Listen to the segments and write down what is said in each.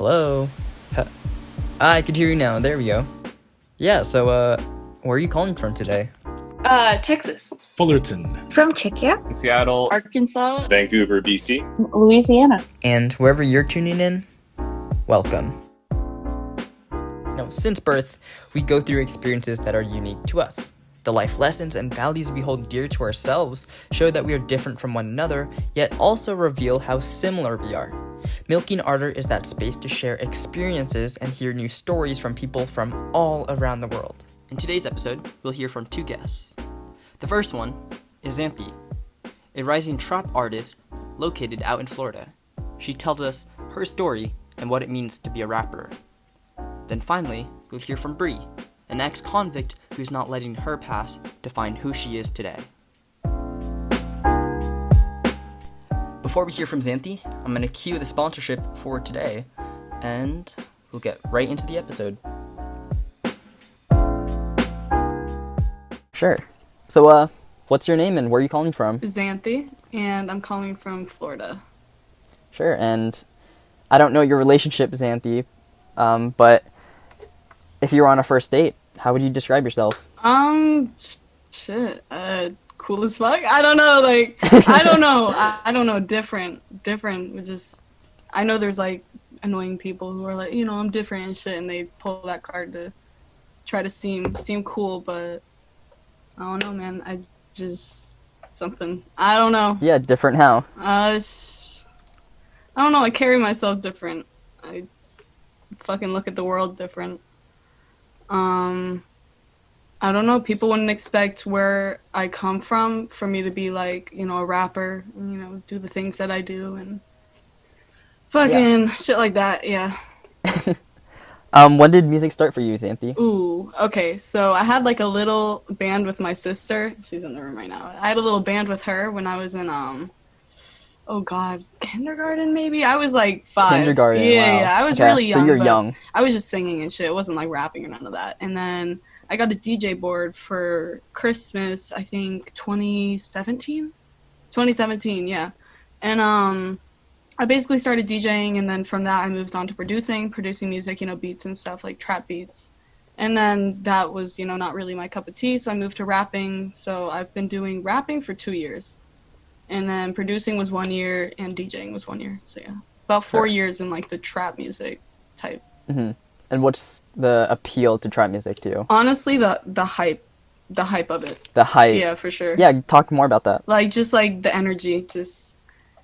Hello? Huh. I could hear you now. There we go. Yeah, so, where are you calling from today? Texas. Fullerton. From Czechia, Seattle, Arkansas. Vancouver, BC. Louisiana. And wherever you're tuning in, welcome. Now, since birth, we go through experiences that are unique to us. The life lessons and values we hold dear to ourselves show that we are different from one another, yet also reveal how similar we are. Milking Ardor is that space to share experiences and hear new stories from people from all around the world. In today's episode, we'll hear from two guests. The first one is Xanthi, a rising trap artist located out in Florida. She tells us her story and what it means to be a rapper. Then finally, we'll hear from Bree, an ex-convict who's not letting her past define who she is today. Before we hear from Xanthi, I'm going to cue the sponsorship for today, and we'll get right into the episode. Sure. So, what's your name and where are you calling from? Xanthi, and I'm calling from Florida. Sure, and I don't know your relationship, Xanthi, but if you were on a first date, how would you describe yourself? Cool as fuck. I don't know, I don't know. I don't know, different, just, I know there's, annoying people who are like, I'm different and shit, and they pull that card to try to seem cool, but I don't know, man. I just, something, I don't know. Yeah, different how? I don't know, I carry myself different. I fucking look at the world different. I don't know, people wouldn't expect where I come from for me to be a rapper, do the things that I do and fucking shit like that, yeah. When did music start for you, Xanthi? Ooh, okay, so I had a little band with my sister. She's in the room right now. I had a little band with her when I was in, kindergarten maybe? I was 5. Kindergarten, yeah, wow. Yeah, I was okay. really young. So you're young. I was just singing and shit. It wasn't rapping or none of that. And then I got a DJ board for Christmas, I think 2017? 2017, yeah. And I basically started DJing, and then from that I moved on to producing music, beats and stuff, trap beats. And then that was, not really my cup of tea, so I moved to rapping. So I've been doing rapping for 2 years. And then producing was 1 year, and DJing was 1 year. So yeah, about 4 years in the trap music type. Mm-hmm. And what's the appeal to trap music to you? Honestly, the hype of it. The hype. Yeah, for sure. Yeah, talk more about that. Just the energy, just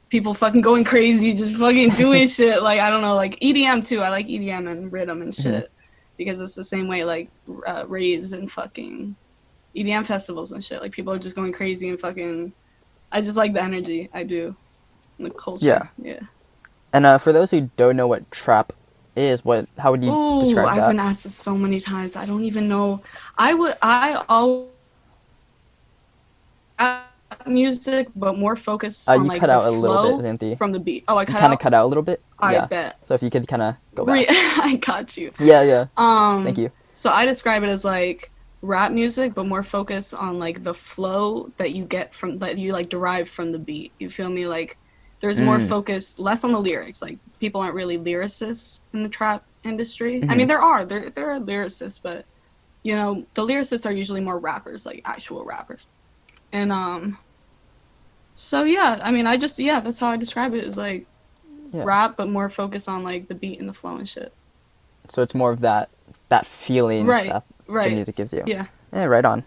people fucking going crazy, just fucking doing shit. I don't know, EDM too. I like EDM and rhythm and shit. Mm-hmm. Because it's the same way raves and fucking EDM festivals and shit. People are just going crazy and fucking. I just like the energy. I do. And the culture. Yeah. And for those who don't know what trap is, how would you describe that? I've been asked this so many times. I don't even know. I always music, but more focus on you cut out a little bit, Xanthi. From the beat. Oh, I cut out? You kind of cut out a little bit? I bet. So if you could kind of go back. I got you. Yeah. Thank you. So I describe it as rap music, but more focus on the flow that you get from that you derive from the beat. You feel me? There's more focus, less on the lyrics. People aren't really lyricists in the trap industry. Mm-hmm. I mean, there are lyricists, but the lyricists are usually more rappers, actual rappers. And so yeah, I mean, that's how I describe it. Is rap, but more focus on the beat and the flow and shit. So it's more of that feeling that the music gives you. Yeah. Yeah, right on.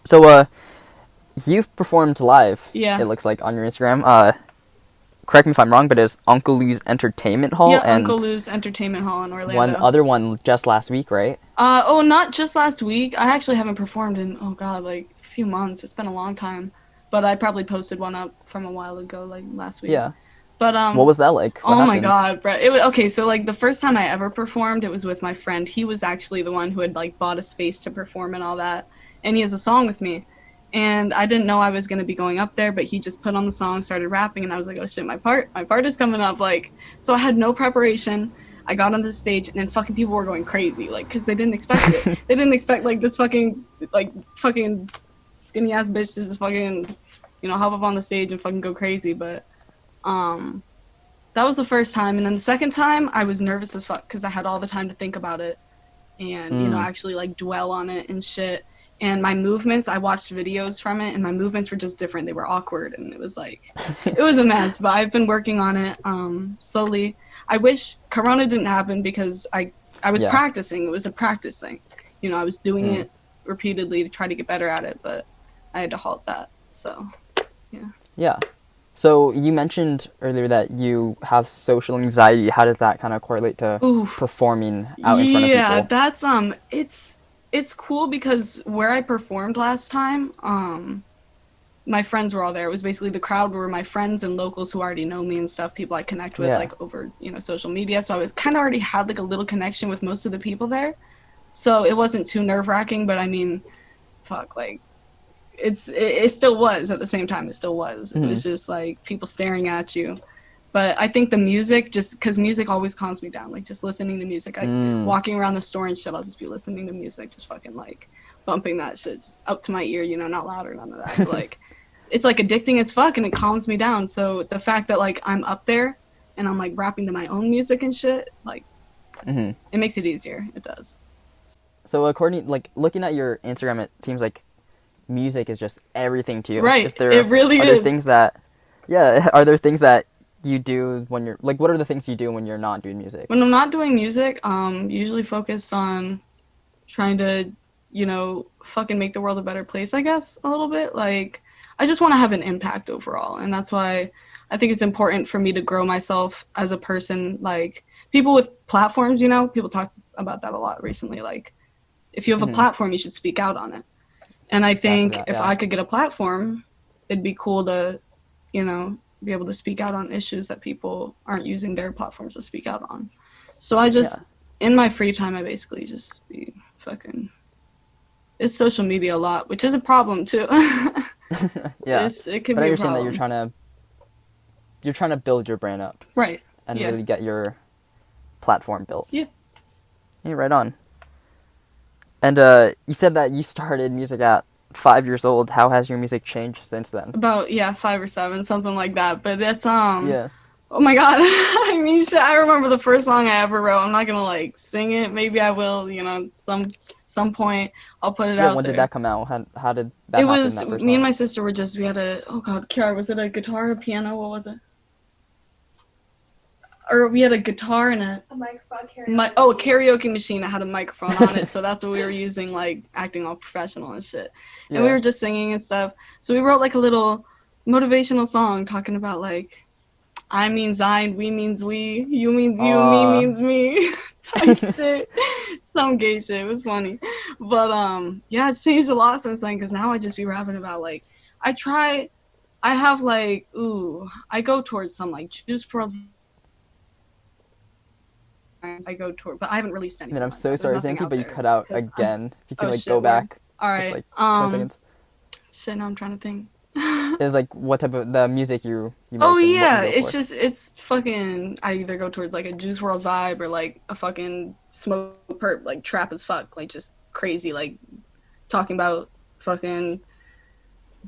So you've performed live. Yeah. It looks like on your Instagram. Correct me if I'm wrong, but it's Uncle Lou's Entertainment Hall. Yeah, and Uncle Lou's Entertainment Hall in Orlando. One other one just last week, right? Not just last week. I actually haven't performed in a few months. It's been a long time, but I probably posted one up from a while ago, last week. Yeah. But what was that like? What happened? My god, bro! It was okay. So the first time I ever performed, it was with my friend. He was actually the one who had bought a space to perform and all that, and he has a song with me. And I didn't know I was gonna be going up there, but he just put on the song, started rapping, and I was like, oh shit, my part is coming up. So I had no preparation. I got on the stage, and then fucking people were going crazy, because they didn't expect it. They didn't expect this fucking skinny ass bitch to just fucking, hop up on the stage and fucking go crazy. But That was the first time, and then the second time I was nervous as fuck because I had all the time to think about it and Mm. actually like dwell on it and shit. And my movements, I watched videos from it, and my movements were just different. They were awkward, and it was a mess. But I've been working on it slowly. I wish Corona didn't happen because I was Yeah. practicing. It was a practice thing. I was doing Mm. it repeatedly to try to get better at it, but I had to halt that. So, yeah. Yeah. So you mentioned earlier that you have social anxiety. How does that kind of correlate to Oof. performing out in front of Yeah, people? that's it's cool because where I performed last time, my friends were all there. It was basically the crowd were my friends and locals who already know me and stuff, people I connect with Yeah. like over, social media. So I was kind of already had like a little connection with most of the people there. So it wasn't too nerve-wracking, but I mean, fuck, like it still was at the same time. It still was. It Hmm. was just like people staring at you. But I think the music, just because music always calms me down, like just listening to music, like Mm. walking around the store and shit, I'll just be listening to music, just fucking like bumping that shit just up to my ear, not loud or none of that. But like it's like addicting as fuck and it calms me down. So the fact that like I'm up there and I'm like rapping to my own music and shit, like Hmm. it makes it easier. It does. So like looking at your Instagram, it seems like music is just everything to you. Right. It really Are there is. things that, yeah, are there things that you do when you're like, what are the things you do when you're not doing music? When I'm not doing music, usually focused on trying to, fucking make the world a better place, I guess, a little bit. Like, I just want to have an impact overall. And that's why I think it's important for me to grow myself as a person. Like, people with platforms, people talk about that a lot recently. Like, if you have a Hmm. platform, you should speak out on it. And I Exactly think that. if Yeah. I could get a platform, it'd be cool to, be able to speak out on issues that people aren't using their platforms to speak out on. So I Yeah. just, in my free time, I basically just be fucking. It's social media a lot, which is a problem too. Yeah. It can But I be a understand that problem. you're trying to build your brand up Right. and Yeah. really get your platform built. Yeah. Yeah, right on. And you said that you started music at 5 years old. How has your music changed since then? About, yeah, 5 or 7, something like that. But it's Yeah. oh my god. I mean, shit, I remember the first song I ever wrote. I'm not gonna like sing it. Maybe I will. Some point I'll put it Yeah, out when did there. that come out? How did that It happen, was that first me and song? my sister were just we had a oh god, Kiara, was it a guitar, a piano? What was it? Or we had a guitar and A microphone karaoke. a karaoke machine that had a microphone on it, so that's what we were using, like acting all professional and shit. And we Yeah. were just singing and stuff. So we wrote like a little motivational song talking about like I means I, we means we, you means you, me Uh, means me, type shit. Some gay shit. It was funny, but yeah, it's changed a lot since then. Cause now I just be rapping about like I try. I have like I go towards some like Juice WRLD. I go toward, but I haven't released I mean, anything I'm like so that. There's sorry, nothing Zanky, out but you there. cut out 'Cause I'm, again. If you can oh like shit, go where? back All just right. like 20 seconds. Shit. Now I'm trying to think. It was like what type of the music you Oh make and what you yeah, go for. it's fucking. I either go towards like a Juice WRLD vibe or like a fucking smoke perp, like trap as fuck, like just crazy, like talking about fucking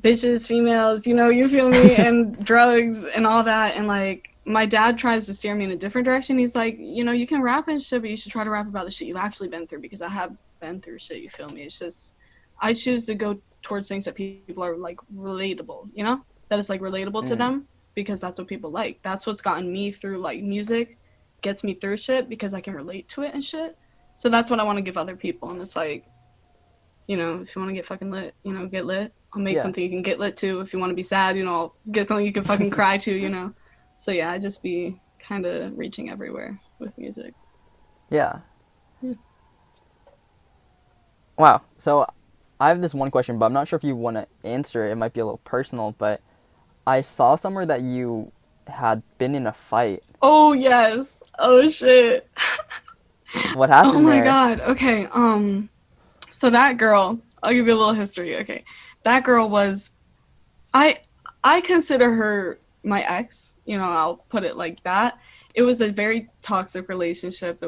bitches, females, you feel me, and drugs and all that. And like my dad tries to steer me in a different direction. He's like, you can rap and shit, but you should try to rap about the shit you've actually been through because I have been through shit. You feel me? It's just I choose to go towards things that people are like relatable. That is like relatable to Mm. them because that's what people like. That's what's gotten me through like music, gets me through shit because I can relate to it and shit. So that's what I want to give other people. And it's like, if you want to get fucking lit, get lit. I'll make Yeah. something you can get lit to. If you want to be sad, I'll get something you can fucking cry to. So yeah, I just be kind of reaching everywhere with music. Yeah. Yeah. Wow. So I have this one question, but I'm not sure if you want to answer it. It might be a little personal, but I saw somewhere that you had been in a fight. Oh yes. Oh shit. What Oh happened my there? god. Okay. So that girl, I'll give you a little history. Okay. That girl was I I consider her my ex, I'll put it like that. It was a very toxic relationship.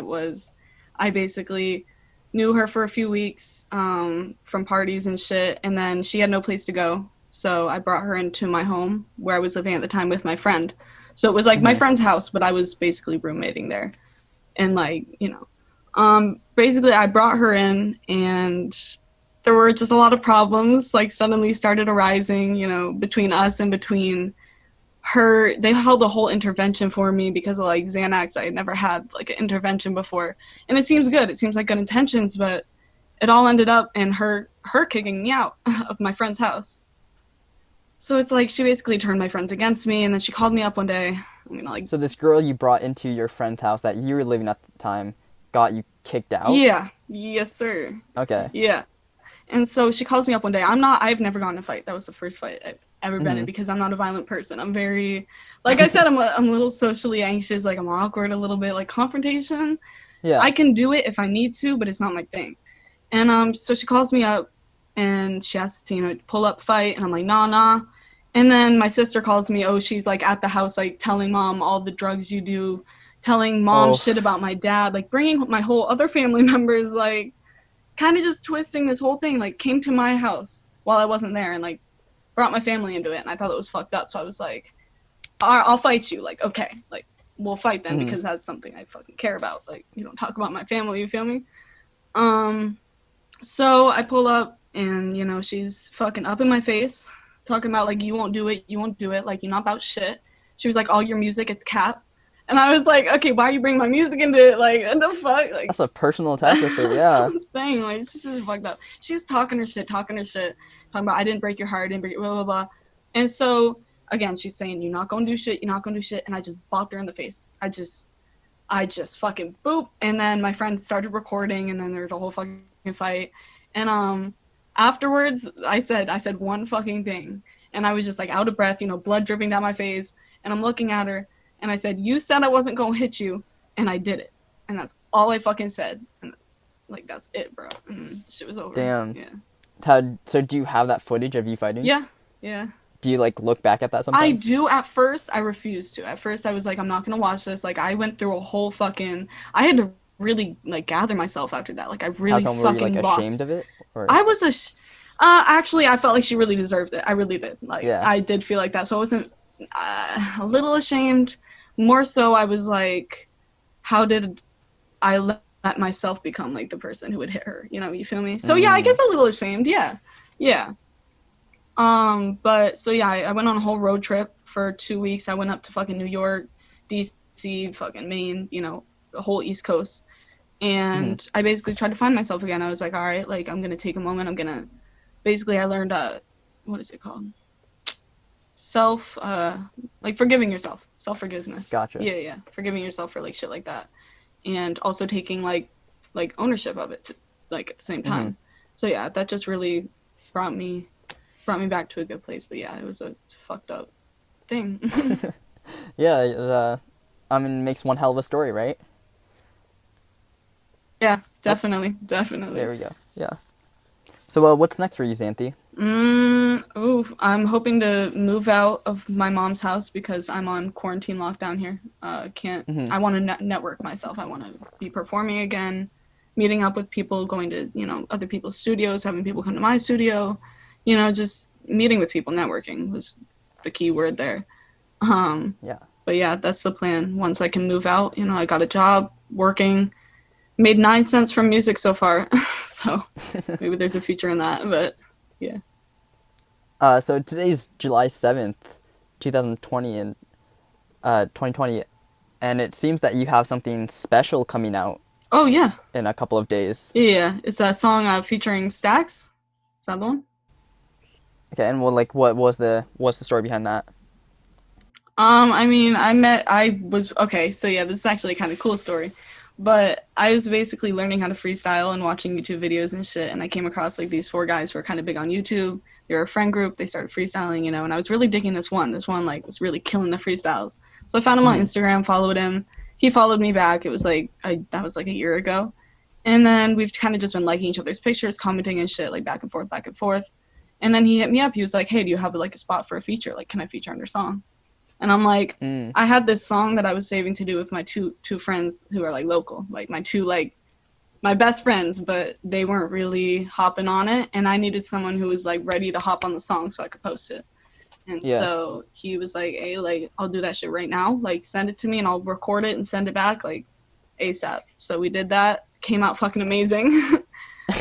I basically knew her for a few weeks from parties and shit, and then she had no place to go. So I brought her into my home where I was living at the time with my friend. So it was like my Mm-hmm. friend's house, but I was basically roommating there. And like, basically I brought her in, and there were just a lot of problems like suddenly started arising, between us and between her. They held a whole intervention for me because of like Xanax. I had never had like an intervention before. And it seems good. It seems like good intentions, but it all ended up in her kicking me out of my friend's house. So it's like she basically turned my friends against me, and then she called me up one day. So this girl you brought into your friend's house that you were living at the time got you kicked out? Yeah, yes, sir. Okay. Yeah. And so she calls me up one day. I've never gotten in a fight. That was the first fight I've ever been in Mm-hmm. because I'm not a violent person. I'm very, like I said, I'm a little socially anxious. Like I'm awkward a little bit. Like confrontation, Yeah. I can do it if I need to, but it's not my thing. And so she calls me up and she asks to, pull up fight. And I'm like, nah, nah. And then my sister calls me. Oh, she's like at the house, like telling mom all the drugs you do, telling mom Oh, shit about my dad, like bringing my whole other family members, like kind of just twisting this whole thing, like came to my house while I wasn't there and like brought my family into it. And I thought it was fucked up. So I was like, I'll fight you. Like, okay, like we'll fight then mm-hmm. because that's something I fucking care about. Like, you don't talk about my family, you feel me? Um, so I pull up and, she's fucking up in my face, talking about like, you won't do it, like you're not about shit. She was like, all your music is cap. And I was like, okay, why are you bringing my music into it? Like, what the fuck? Like, That's a personal attack with her. that's what Yeah. I'm saying. Like, she's just fucked up. She's talking her shit, talking about I didn't break your heart, I didn't break your blah, blah, blah. And so, again, she's saying, you're not gonna do shit, you're not gonna do shit. And I just bopped her in the face. I just fucking boop. And then my friend started recording, and then there was a whole fucking fight. And afterwards, I said one fucking thing. And I was just like out of breath, blood dripping down my face. And I'm looking at her, and I said, you said I wasn't gonna hit you, and I did it. And that's all I fucking said. And that's it, bro. And shit was over. Damn. Yeah. So do you have that footage of you fighting? Yeah. Yeah. Do you like look back at that I sometimes? do. At first, I refused to. At first, I was like, I'm not gonna watch this. Like, I went through a whole fucking. I had to really like gather myself after that. Like, I How really come, were you like fucking ashamed lost. of it? Or I was actually, I felt like she really deserved it. I really did. Like, yeah. I did feel like that. So I wasn't a little ashamed. More so, I was like, how did I let myself become like the person who would hit her? You feel me? So yeah, I guess a little ashamed. Yeah, yeah. But so yeah, I went on a whole road trip for 2 weeks. I went up to fucking New York, DC, fucking Maine, the whole East Coast. Mm-hmm. And I basically tried to find myself again. I was like, all right, like I'm gonna take a moment. I learned what is it called? Like forgiving yourself, self-forgiveness. Gotcha. Yeah, forgiving yourself for like shit like that, and also taking like ownership of it, like at the same time. Mm-hmm. So yeah, that just really brought me back to a good place. But yeah, it was a fucked up thing. Yeah. I mean, it makes one hell of a story, right? Yeah, definitely. There we go. Yeah. So, what's next for you, Xanthi? I'm hoping to move out of my mom's house because I'm on quarantine lockdown here. Can't. Mm-hmm. I want to network myself. I want to be performing again, meeting up with people, going to other people's studios, having people come to my studio. Just meeting with people, networking was the key word there. Yeah. But yeah, that's the plan. Once I can move out, I got a job working, made 9 cents from music so far. So maybe there's a future in that, but yeah. So today's July 7th, 2020, and 2020, and it seems that you have something special coming out Oh yeah. in a couple of days. Yeah. It's a song featuring Stax. Is that the one? Okay, and well, like, what's the story behind that? I mean, okay, so yeah, this is actually a kind of cool story. But I was basically learning how to freestyle and watching YouTube videos and shit, and I came across like these 4 guys who are kind of big on YouTube. They were a friend group, they started freestyling, and I was really digging this one. This one like was really killing the freestyles. So I found him on Instagram, followed him. He followed me back. It was like that was like a year ago. And then we've kind of just been liking each other's pictures, commenting and shit, like back and forth, back and forth. And then he hit me up. He was like, "Hey, do you have like a spot for a feature? Like, can I feature on your song?" And I'm like, I had this song that I was saving to do with my two friends who are like local, like my best friends, but they weren't really hopping on it, and I needed someone who was like ready to hop on the song so I could post it. And Yeah. so he was like, hey, like, I'll do that shit right now. Like, send it to me and I'll record it and send it back, like, ASAP. So we did that. Came out fucking amazing.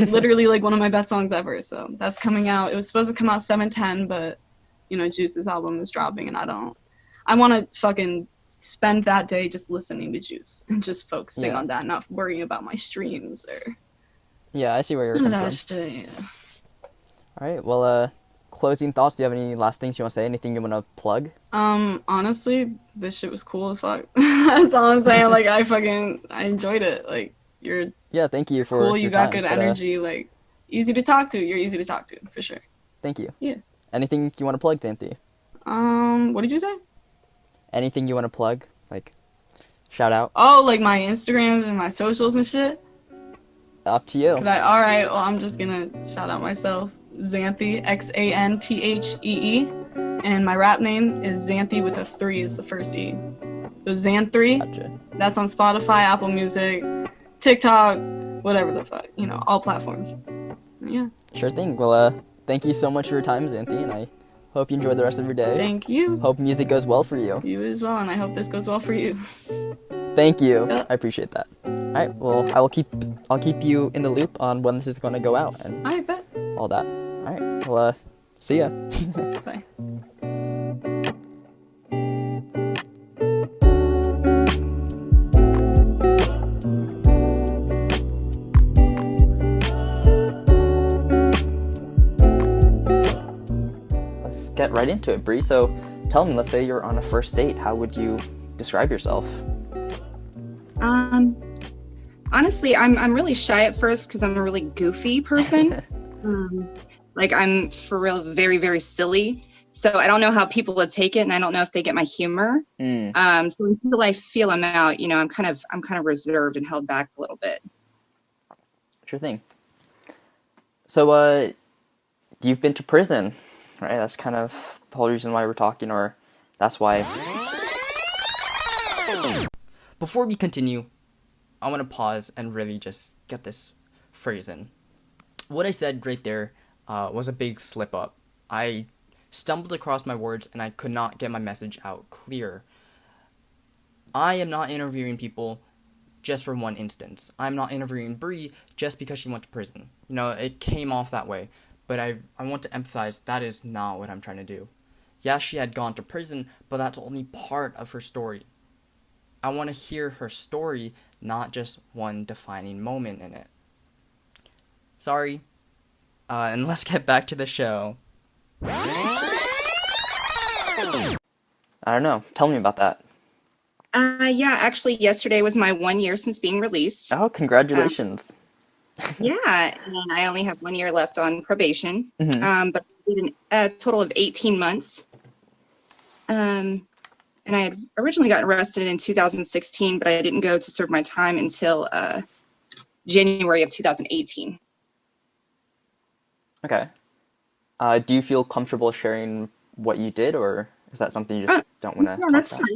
Literally, like, one of my best songs ever. So that's coming out. It was supposed to come out 7/10, but, you know, Juice's album is dropping, and I want to fucking spend that day just listening to Juice and just focusing Yeah. on that, not worrying about my streams or Yeah, I see where you're none of coming that from. shit. Yeah. All right. Well, closing thoughts. Do you have any last things you want to say? Anything you want to plug? Honestly, this shit was cool as fuck. That's all I'm saying. Like, I enjoyed it. Like, you're Yeah. Thank you for cool. your You got time. good But energy. Like, easy to talk to. You're easy to talk to for sure. thank you. Yeah. Anything you want to plug, Xanthi? What did you say? Anything you want to plug? Like, shout out. Oh, like my Instagrams and my socials and shit. Up to you. All right. Well, I'm just gonna shout out myself, Xanthi, Xanthee, and my rap name is Xanthi with a 3 is the first E. So Xan3. Gotcha. That's on Spotify, Apple Music, TikTok, whatever the fuck, you know, all platforms. Yeah. Sure thing. Well, thank you so much for your time, Xanthi, and I hope you enjoy the rest of your day. Thank you. Hope music goes well for you. You as well, and I hope this goes well for you. Thank you. Yeah. I appreciate that. All right. Well, I'll keep you in the loop on when this is going to go out and I bet. all that. All right. Well, see ya. Bye. Let's get right into it, Bree. So, tell me. Let's say you're on a first date. How would you describe yourself? Honestly, I'm really shy at first because I'm a really goofy person. Like, I'm for real very, very silly. So I don't know how people would take it, and I don't know if they get my humor. So until I feel them out, you know, I'm kind of reserved and held back a little bit. Sure thing. So, you've been to prison, right? That's kind of the whole reason why we're talking, or that's why. Before we continue, I want to pause and really just get this phrase in. What I said right there was a big slip up. I stumbled across my words and I could not get my message out clear. I am not interviewing people just for one instance. I'm not interviewing Bree just because she went to prison. You know, it came off that way. But I want to emphasize that is not what I'm trying to do. Yes, she had gone to prison, but that's only part of her story. I want to hear her story, not just one defining moment in it. Sorry. And let's get back to the show. I don't know. Tell me about that. Yeah, actually, yesterday was my 1 year since being released. Oh, congratulations. Yeah, and I only have 1 year left on probation. Mm-hmm. But I did a total of 18 months. And I had originally gotten arrested in 2016, but I didn't go to serve my time until January of 2018. Okay. Do you feel comfortable sharing what you did, or is that something you just don't want to talk that's about?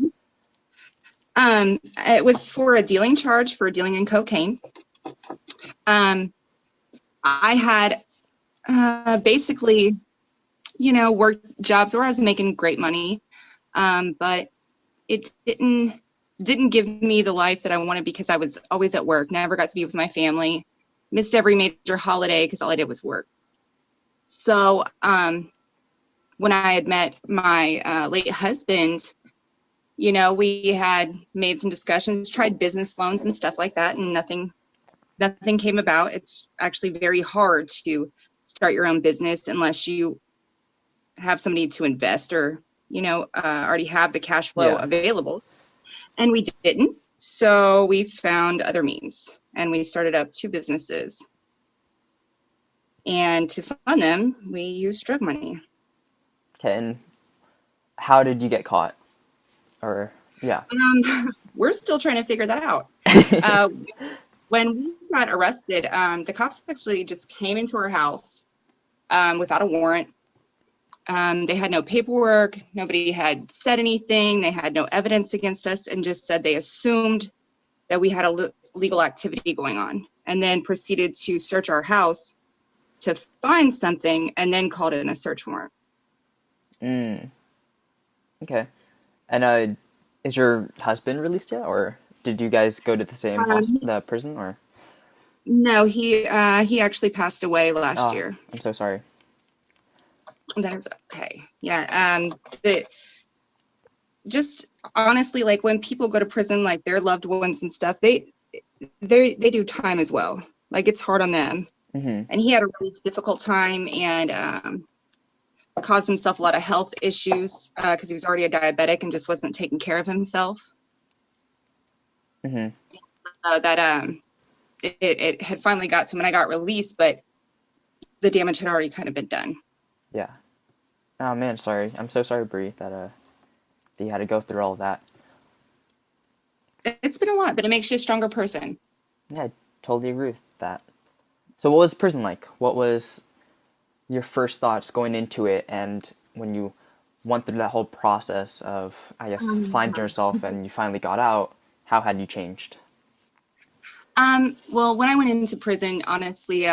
fine. It was for a dealing charge for dealing in cocaine. I had basically, you know, worked jobs where I was making great money, but it didn't give me the life that I wanted because I was always at work, never got to be with my family, missed every major holiday because all I did was work. So when I had met my late husband, you know, we had made some discussions, tried business loans and stuff like that, and nothing came about. It's actually very hard to start your own business unless you have somebody to invest or, you know, already have the cash flow available. And we didn't. So we found other means and we started up 2 businesses. And to fund them, we used drug money. Okay, and how did you get caught? Or, yeah. We're still trying to figure that out. When we got arrested, the cops actually just came into our house without a warrant. They had no paperwork. Nobody had said anything. They had no evidence against us and just said they assumed that we had a legal activity going on, and then proceeded to search our house to find something and then called in a search warrant. Okay. And is your husband released yet, or did you guys go to the same Um, the prison, or? no, he actually passed away last Oh, year. I'm so sorry. That is okay. Yeah. The just honestly, like when people go to prison, like their loved ones and stuff, they do time as well. Like it's hard on them. Mm-hmm. And he had a really difficult time and caused himself a lot of health issues because he was already a diabetic and just wasn't taking care of himself. Mm-hmm. That it had finally got to him when I got released, but the damage had already kind of been done. Yeah. Oh man, sorry. I'm so sorry, Bree, that you had to go through all of that. It's been a lot, but it makes you a stronger person. Yeah, I totally agree with that. So what was prison like? What was your first thoughts going into it, and when you went through that whole process of, I guess, finding yourself and you finally got out, how had you changed? Well, when I went into prison, honestly,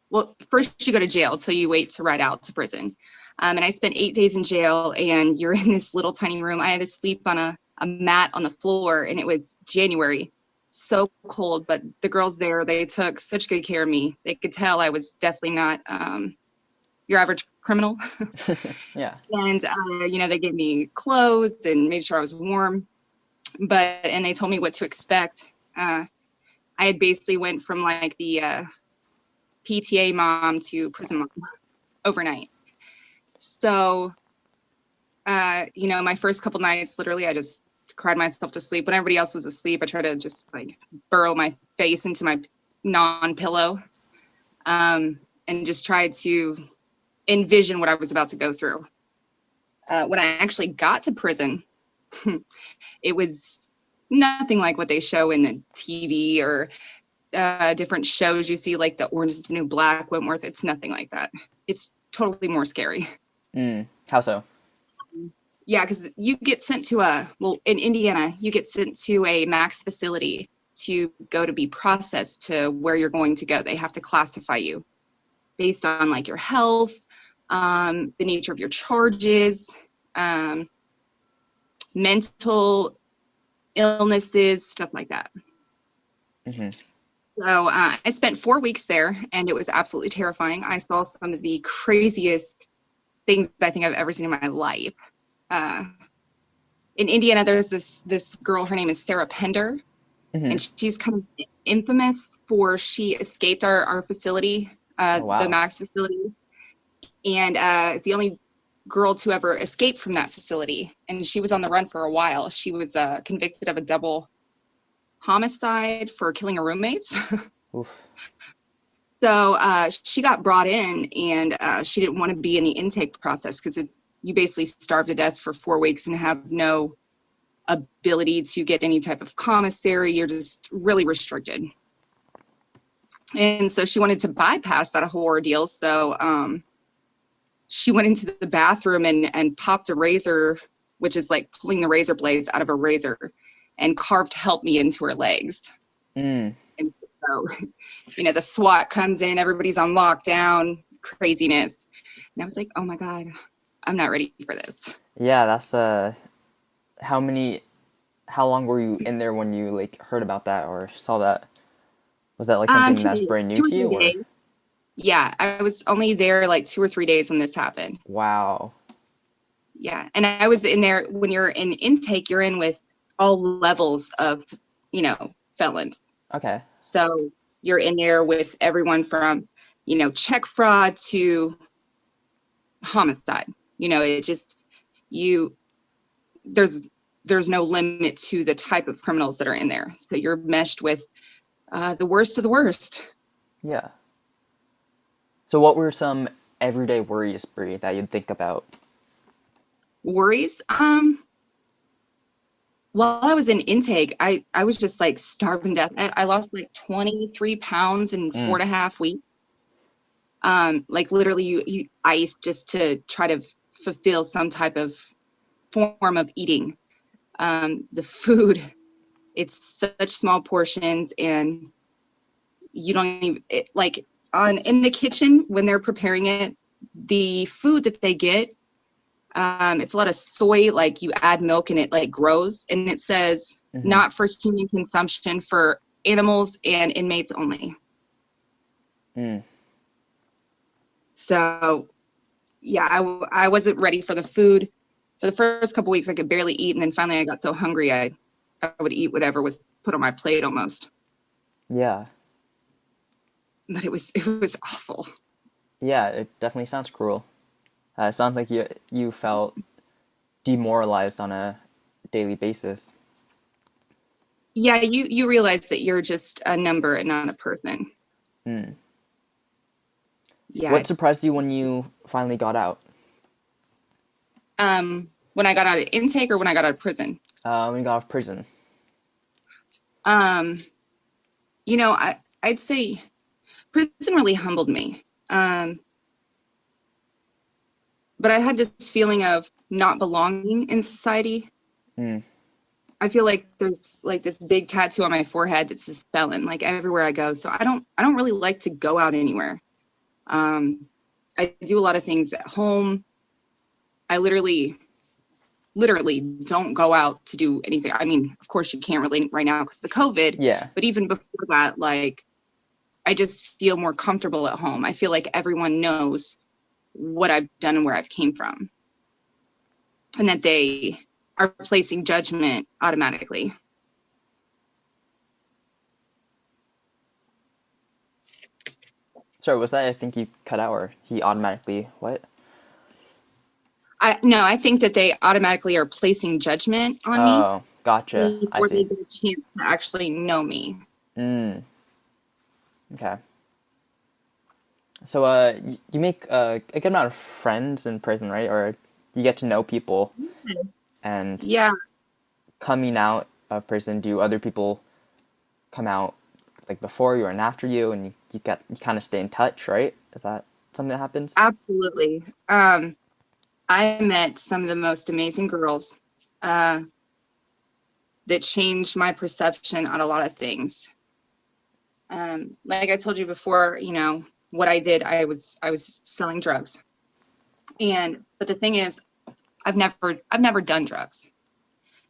well, first you go to jail till you wait to ride out to prison. And I spent 8 days in jail, and you're in this little tiny room. I had to sleep on a mat on the floor, and it was January, so cold. But the girls there, they took such good care of me. They could tell I was definitely not your average criminal. Yeah. And they gave me clothes and made sure I was warm. And they told me what to expect. I had basically went from like the PTA mom to prison mom overnight. So, my first couple nights, literally, I just cried myself to sleep. When everybody else was asleep, I tried to just like burrow my face into my non-pillow and just tried to envision what I was about to go through. When I actually got to prison, it was nothing like what they show in the TV or different shows you see, like the Orange is the New Black, Wentworth. It's nothing like that. It's totally more scary. How so? Yeah, because you get sent to in Indiana, you get sent to a max facility to go to be processed to where you're going to go. They have to classify you based on like your health, the nature of your charges, mental illnesses, stuff like that. Mm-hmm. So I spent 4 weeks there, and it was absolutely terrifying. I saw some of the craziest things I think I've ever seen in my life. In Indiana, there's this girl. Her name is Sarah Pender, Mm-hmm. and she's kind of infamous for she escaped our facility, Oh, wow. the Max facility, and is the only girl to ever escape from that facility. And she was on the run for a while. She was convicted of a double homicide for killing her roommates. Oof. So she got brought in, and she didn't want to be in the intake process because you basically starve to death for 4 weeks and have no ability to get any type of commissary. You're just really restricted. And so she wanted to bypass that whole ordeal. So she went into the bathroom and popped a razor, which is like pulling the razor blades out of a razor, and carved "help me" into her legs. And so, the SWAT comes in, everybody's on lockdown, craziness. And I was like, oh my God, I'm not ready for this. Yeah, that's how long were you in there when you like heard about that or saw that? Was that like something that's brand new to you, or? Days. Yeah, I was only there like 2 or 3 days when this happened. Wow. Yeah, and I was in there. When you're in intake, you're in with all levels of, felons. Okay. So you're in there with everyone from, check fraud to homicide. It just, there's no limit to the type of criminals that are in there. So you're meshed with the worst of the worst. Yeah. So what were some everyday worries, Bree, that you'd think about? Worries? While I was in intake, I was just like starving to death. I lost like 23 pounds in 4.5 weeks. Like literally you ice just to try to fulfill some type of form of eating. The food, it's such small portions, and you don't even in the kitchen when they're preparing it, the food that they get It's a lot of soy, like you add milk and it like grows, and it says not for human consumption, for animals and inmates only. So yeah, I wasn't ready for the food. For the first couple weeks I could barely eat, and then finally I got so hungry I would eat whatever was put on my plate almost. Yeah. But it was awful. Yeah, it definitely sounds cruel. It sounds like you felt demoralized on a daily basis. Yeah, you realize that you're just a number and not a person. Yeah. What surprised you when you finally got out? When I got out of intake or when I got out of prison? When you got out of prison. You know, I'd say prison really humbled me. But I had this feeling of not belonging in society. I feel like there's like this big tattoo on my forehead that says felon, like everywhere I go. So I don't really like to go out anywhere. I do a lot of things at home. I literally don't go out to do anything. I mean, of course you can't really right now because of the COVID. Yeah. But even before that, like, I just feel more comfortable at home. I feel like everyone knows what I've done and where I've came from, and that they are placing judgment automatically. Sorry, was that I think you cut out, or he automatically what? I think that they automatically are placing judgment on me. Oh, gotcha. Before I see. they get a chance to actually know me. Okay. So, you make a good amount of friends in prison, right? Or you get to know people. Yes. And Yeah. coming out of prison, do other people come out like before you and after you, and you kind of stay in touch, right? Is that something that happens? Absolutely. I met some of the most amazing girls that changed my perception on a lot of things. Like I told you before, you know, what I did, I was selling drugs. But the thing is, I've never done drugs.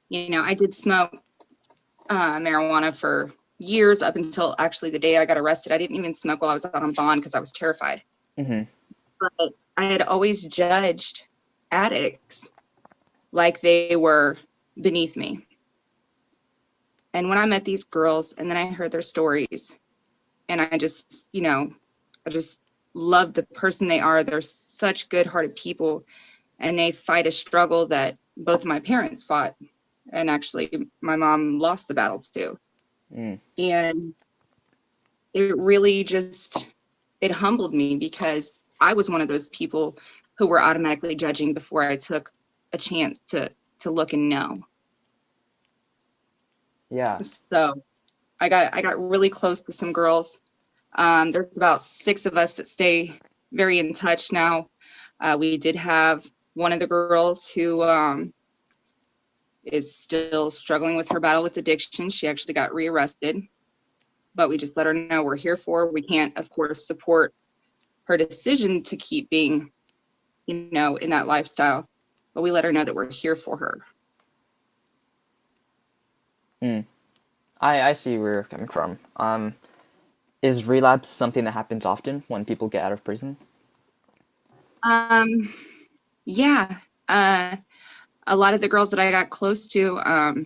You know, I did smoke marijuana for years up until actually the day I got arrested. I didn't even smoke while I was out on bond because I was terrified. But I had always judged addicts like they were beneath me. And when I met these girls and then I heard their stories, and I just, you know, I just love the person they are. They're such good-hearted people, and they fight a struggle that both of my parents fought. And actually, my mom lost the battles too. And it really it humbled me because I was one of those people who were automatically judging before I took a chance to look and know. Yeah. So I got really close to some girls. There's about 6 of us that stay very in touch now. We did have one of the girls who is still struggling with her battle with addiction. She actually got rearrested, but we just let her know we're here for her. We can't, of course, support her decision to keep being, you know, in that lifestyle, but we let her know that we're here for her. I see where you're coming from. Is relapse something that happens often when people get out of prison? Yeah. A lot of the girls that I got close to,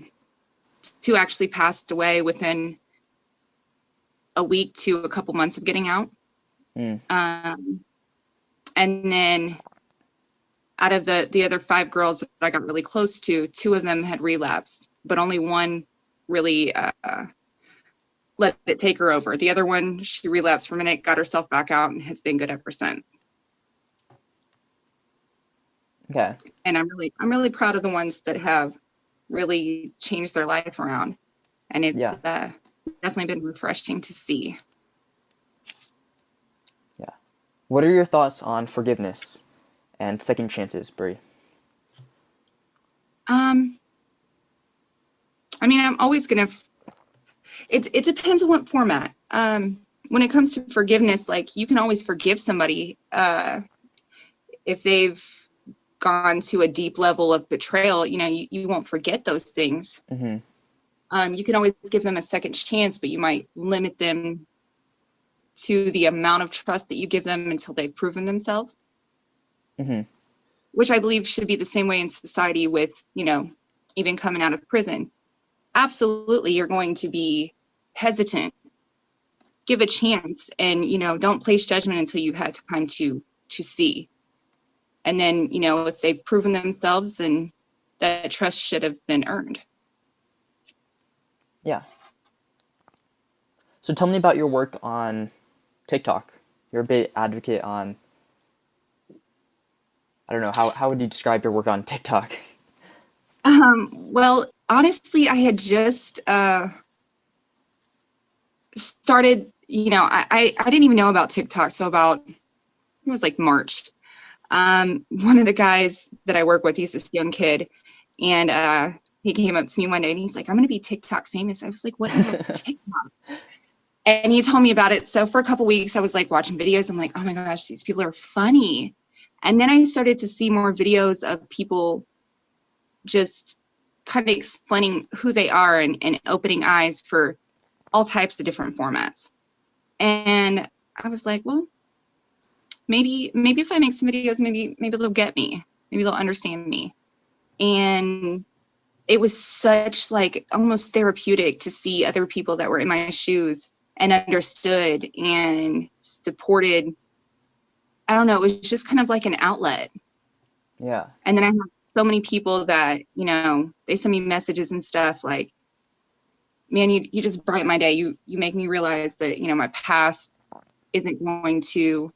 2 actually passed away within a week to a couple months of getting out. And then out of the other 5 girls that I got really close to, 2 of them had relapsed, but only one really let it take her over. The other one, she relapsed for a minute, got herself back out, and has been good ever since. Okay. And I'm really proud of the ones that have really changed their life around, and it's definitely been refreshing to see. Yeah. What are your thoughts on forgiveness and second chances, Brie? I mean, I'm always gonna. It depends on what format. When it comes to forgiveness, like, you can always forgive somebody if they've gone to a deep level of betrayal, you won't forget those things. You can always give them a second chance, but you might limit them to the amount of trust that you give them until they've proven themselves. Which I believe should be the same way in society with, even coming out of prison. Absolutely, you're going to be hesitant. Give a chance, and, don't place judgment until you've had time to see. And then, if they've proven themselves, then that trust should have been earned. Yeah. So tell me about your work on TikTok. You're a big advocate on, I don't know, how would you describe your work on TikTok? Well, honestly, I had just started, I didn't even know about TikTok. So it was like March. One of the guys that I work with, he's this young kid, and he came up to me one day and he's like, I'm going to be TikTok famous. I was like, what is TikTok? And he told me about it. So for a couple weeks, I was like watching videos. I'm like, oh my gosh, these people are funny. And then I started to see more videos of people just kind of explaining who they are and opening eyes for all types of different formats. And I was like, well, maybe if I make some videos, maybe they'll get me. Maybe they'll understand me. And it was such like almost therapeutic to see other people that were in my shoes and understood and supported. I don't know, it was just kind of like an outlet. Yeah. And then I have so many people that, they send me messages and stuff like, man, you just brighten my day. You make me realize that, my past isn't going to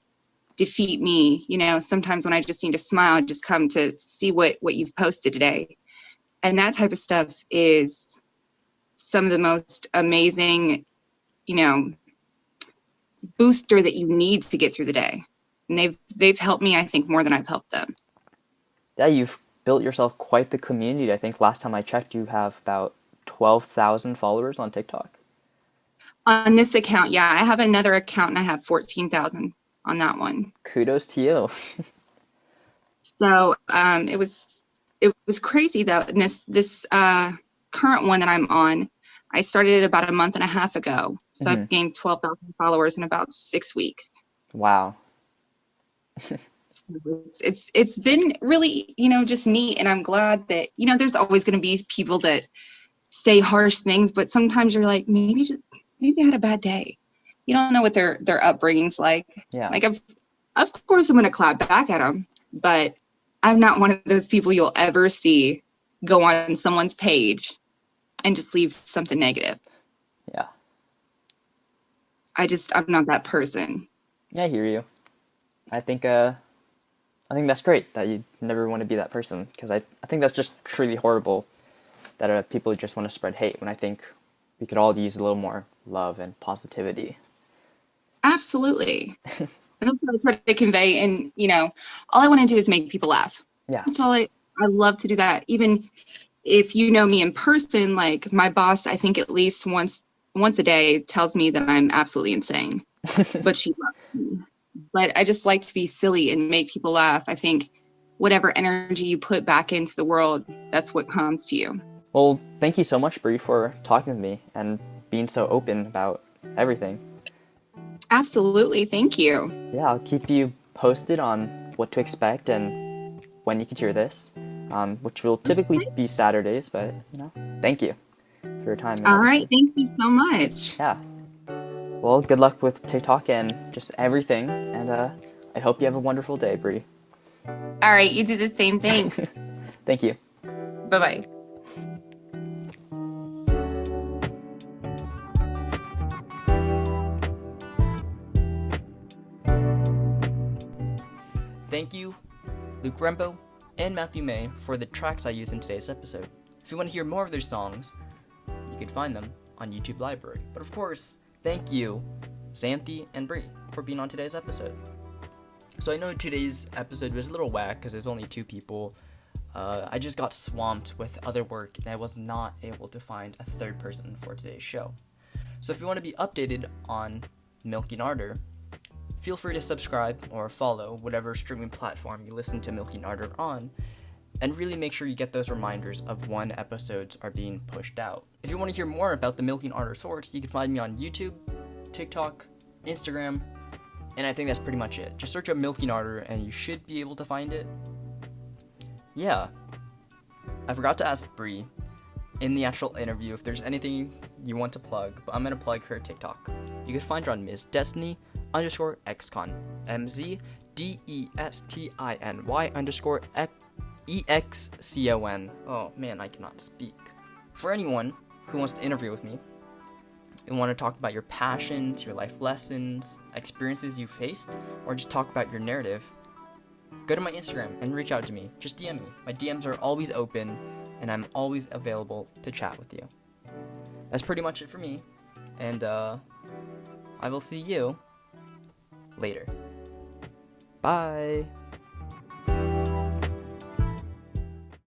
defeat me. Sometimes when I just need to smile, just come to see what you've posted today. And that type of stuff is some of the most amazing, booster that you need to get through the day. And they've helped me, I think, more than I've helped them. Yeah, you've built yourself quite the community. I think last time I checked, you have about 12,000 followers on TikTok. On this account, yeah. I have another account and I have 14,000 on that one. Kudos to you. So it was crazy though. And this current one that I'm on, I started it about a month and a half ago. So I've gained 12,000 followers in about 6 weeks. Wow. It's been really, just neat. And I'm glad that, there's always going to be people that say harsh things, but sometimes you're like, maybe they had a bad day. You don't know what their upbringing's like. Yeah. Like, of course I'm going to clap back at them, but I'm not one of those people you'll ever see go on someone's page and just leave something negative. Yeah. I'm not that person. Yeah, I hear you. I think that's great that you never want to be that person, because I think that's just truly horrible that people just want to spread hate, when I think we could all use a little more love and positivity. Absolutely. That's what I try to convey. And, all I want to do is make people laugh. Yeah. That's all I love to do that. Even if you know me in person, like my boss, I think at least once a day tells me that I'm absolutely insane, but she loves me. But I just like to be silly and make people laugh. I think whatever energy you put back into the world, that's what comes to you. Well, thank you so much, Bree, for talking with me and being so open about everything. Absolutely. Thank you. Yeah, I'll keep you posted on what to expect and when you can hear this, which will typically be Saturdays, but, thank you for your time. All right. Thank you so much. Yeah. Well, good luck with TikTok and just everything, and I hope you have a wonderful day, Bree. All right. You do the same. Thanks. Thank you. Bye-bye. Thank you, Luke Rembo and Matthew May, for the tracks I used in today's episode. If you want to hear more of their songs, you can find them on YouTube Library. But of course, thank you, Xanthi and Bree, for being on today's episode. So I know today's episode was a little whack because there's only 2 people. I just got swamped with other work and I was not able to find a third person for today's show. So if you want to be updated on Milking Ardor, feel free to subscribe or follow whatever streaming platform you listen to Milky Ardor on, and really make sure you get those reminders of when episodes are being pushed out. If you want to hear more about the Milky Ardor source, you can find me on YouTube, TikTok, Instagram, and I think that's pretty much it. Just search up Milky Ardor and you should be able to find it. Yeah. I forgot to ask Bree in the actual interview if there's anything you want to plug, but I'm going to plug her TikTok. You can find her on Ms. Destiny _XCon. MZDESTINY_EXCON. Oh man, I cannot speak. For anyone who wants to interview with me and want to talk about your passions, your life lessons, experiences you faced, or just talk about your narrative, go to my Instagram and reach out to me. Just DM me. My DMs are always open, and I'm always available to chat with you. That's pretty much it for me, and I will see you later. Bye!